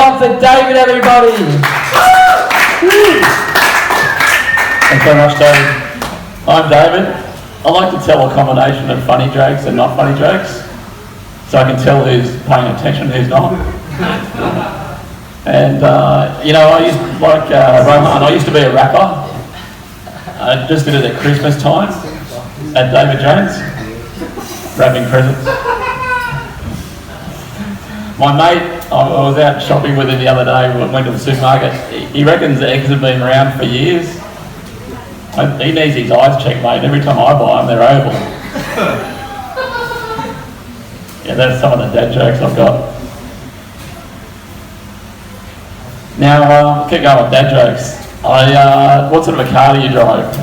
up for David, everybody. Thanks very much, David. I'm David. I like to tell a combination of funny jokes and not funny jokes, so I can tell who's paying attention and who's not. And I used Rohan. I used to be a rapper. I just did it at Christmas time at David Jones, wrapping presents. My mate, I was out shopping with him the other day. We went to the supermarket. He reckons eggs have been around for years. He needs his eyes checked, mate. Every time I buy them, they're oval. Yeah, that's some of the dad jokes I've got. Now, keep going with dad jokes. What sort of a car do you drive?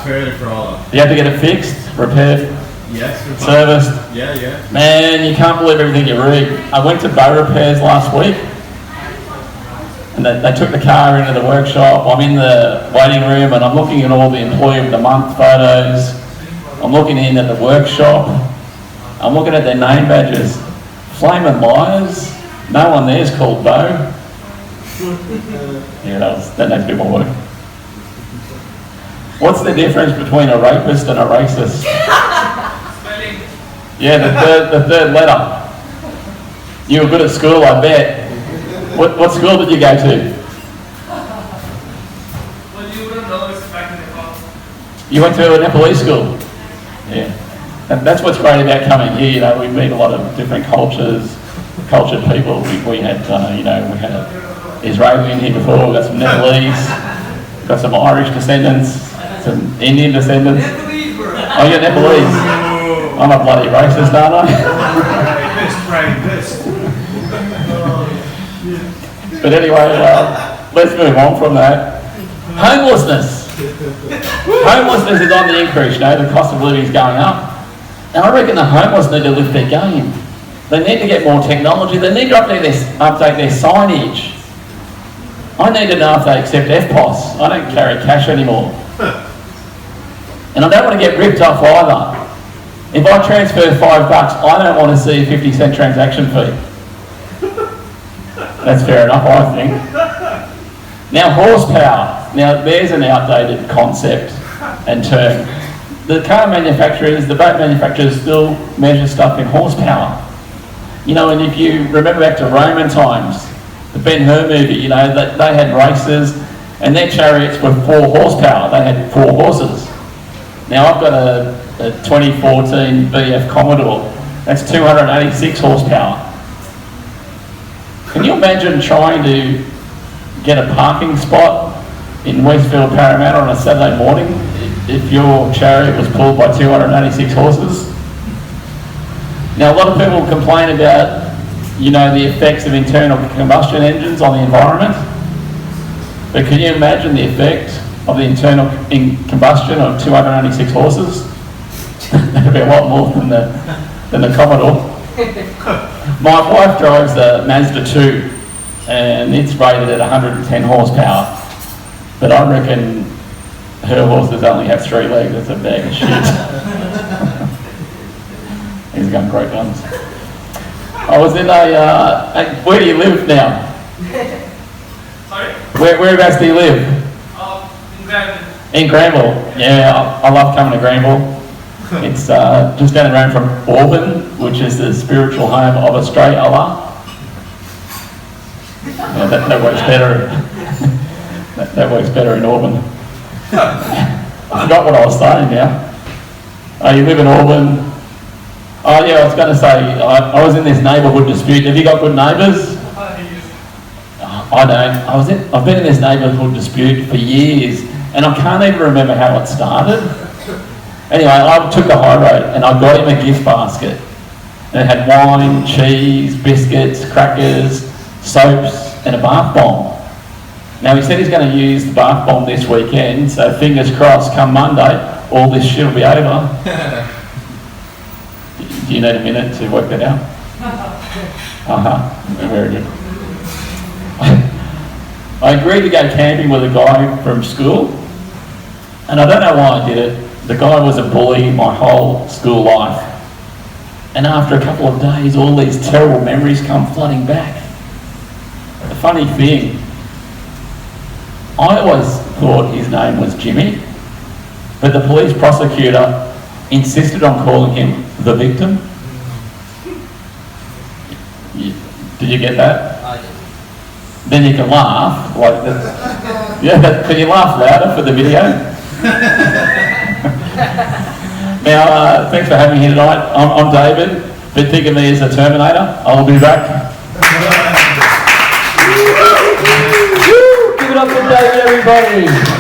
Toyota Corolla. Do you have to get it fixed, repaired? Yes. Serviced? Yeah. Man, you can't believe everything you read. I went to bow repairs last week, and they took the car into the workshop. I'm in the waiting room, and I'm looking at all the employee of the month photos. I'm looking in at the workshop. I'm looking at their name badges. Flaming liars. No one there's called Bo. Yeah, that needs a bit more work. What's the difference between a rapist and a racist? Spelling. Yeah, the third letter. You were good at school, I bet. What school did you go to? Well, you wouldn't know, it's back in Nepal. You went to a Nepalese school? Yeah. And that's what's great about coming here. We meet a lot of different cultured people. We had, we had an Israeli in here before. We've got some Nepalese, got some Irish descendants, some Indian descendants. Nepalese, bro. Oh, you're Nepalese. I'm a bloody racist, aren't I? But anyway, let's move on from that. Homelessness. Homelessness is on the increase, the cost of living is going up. And I reckon the homeless need to lift their game. They need to get more technology. They need to update their signage. I need to know if they accept FPOS. I don't carry cash anymore. And I don't want to get ripped off either. If I transfer $5, I don't want to see a 50-cent transaction fee. That's fair enough, I think. Now, horsepower. Now, there's an outdated concept and term. The car manufacturers, the boat manufacturers still measure stuff in horsepower. And if you remember back to Roman times, the Ben-Hur movie, they had races and their chariots were 4 horsepower. They had 4 horses. Now, I've got a 2014 BF Commodore. That's 286 horsepower. Can you imagine trying to get a parking spot in Westfield, Parramatta on a Saturday morning if your chariot was pulled by 286 horses? Now, a lot of people complain about, the effects of internal combustion engines on the environment. But can you imagine the effect of the internal combustion of 286 horses? That'd be a lot more than the Commodore. My wife drives a Mazda 2 and it's rated at 110 horsepower, but I reckon her horses only have 3 legs. That's a bag of shit. He's got great guns. I was in where do you live now? Sorry? Whereabouts do you live? In Granville. In Granville. Yeah, I love coming to Granville. It's just down the road from Auburn, which is the spiritual home of Australia. Yeah, that works better. that works better in Auburn. I forgot what I was saying now. Oh, you live in Auburn. Oh yeah, I was going to say, I was in this neighbourhood dispute. Have you got good neighbours? I don't. I've been in this neighbourhood dispute for years, and I can't even remember how it started. Anyway, I took the high road and I got him a gift basket. And it had wine, cheese, biscuits, crackers, soaps, and a bath bomb. Now he said he's going to use the bath bomb this weekend, so fingers crossed, come Monday, all this shit will be over. Do you need a minute to work that out? Very good. I agreed to go camping with a guy from school, and I don't know why I did it. The guy was a bully my whole school life. And after a couple of days, all these terrible memories come flooding back. funny thing, I always thought his name was Jimmy, but the police prosecutor insisted on calling him the victim. Did you get that? I did. Then you can laugh, like that. Yeah, but can you laugh louder for the video? Now, thanks for having me here tonight. I'm David, but think of me as a Terminator. I'll be back. Give it up for David, everybody.